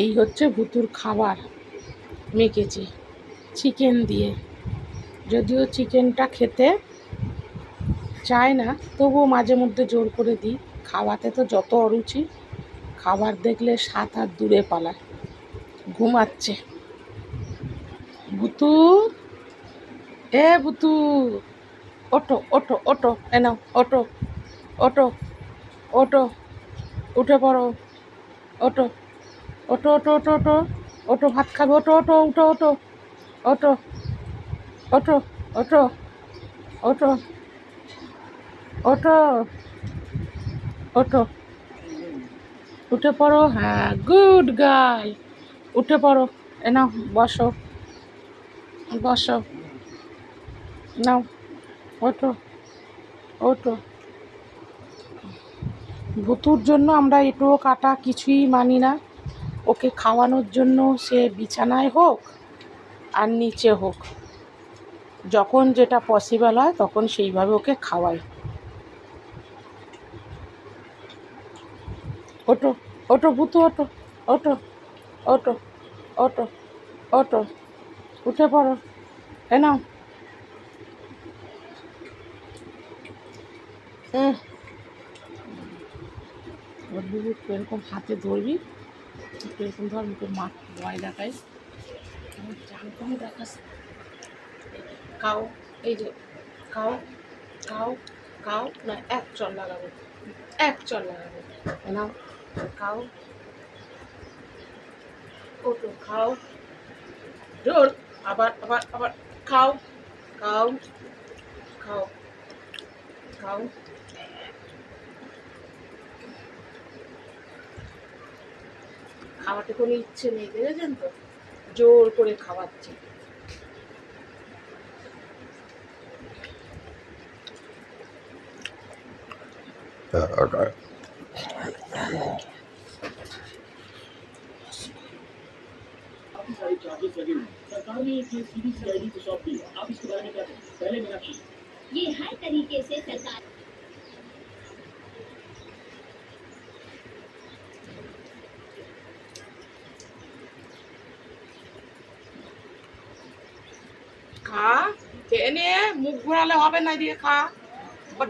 এই হচ্ছে ভুতুর খাবার মেখেছি চিকেন দিয়ে। যদিও চিকেনটা খেতে চায় না, তবুও মাঝে মধ্যে জোর করে দিই। খাওয়াতে তো যত অরুচি, খাবার দেখলে 7 হাত দূরে পালায়। ঘুমাচ্ছে ভুতু। ভুতু, ওঠো ওঠো ওঠো, নাও ওঠো ওঠো ওঠো, উঠে পড়ো, ওঠো ওঠো ওঠো ওঠো ওঠো ওঠো, ভাত খাবে, ওঠো ওঠো উঠো ওঠো ওঠো ওঠো ওঠো ওঠো ওঠো ওঠো, উঠে পড়ো। হ্যাঁ, গুড গার্ল, উঠে পড়ো। নাও বসো বসো, নাও ওঠো ওঠো। ভুতুর জন্য আমরা এঁটো কাটা কিছুই মানি না। ওকে খাওয়ানোর জন্য সে বিছানায় হোক আর নিচে হোক, যখন যেটা পসিবল হয় তখন সেইভাবে ওকে খাওয়াই। ওঠো ওঠো ভুতু, ওঠো ওঠো ওঠো ওঠো ওঠো, উঠে পড়ো। নাও এরকম হাতে ধরবি, এরকম ধর, মুখে মাঠ ভয় দেখাই, চান কম দেখাস। খাও, এই যে খাও খাও খাও, না এক চল লাগাবে, এক চল লাগাবে। নাও খাও, ওঠো খাও, জোর, আবার আবার আবার খাও খাও খাও খাও। খাওয়াতে কোনো ইচ্ছে নেই, দেখেছেন তো, জোর করে খাওয়াচ্ছে। सारे चार्जेस लगे हुए हैं। सरकार ने एक सीबीसीआईडी को सौंप दी है। आप इसके बारे में क्या कहें? पहले मीनाक्षी। ये हर तरीके से सरकार খা, খেয়ে নে, মুখ ঘোরালে হবে না, দিয়ে খা।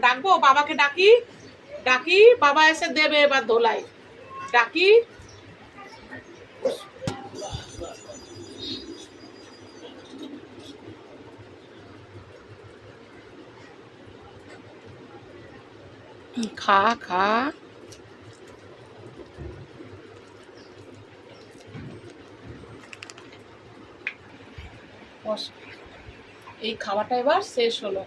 ডাকবো বাবাকে, ডাকি ডাকি, বাবা এসে দেবে এবার ধোলাই, ডাকি। খা খা, এই খাওয়াটা এবার শেষ হলো।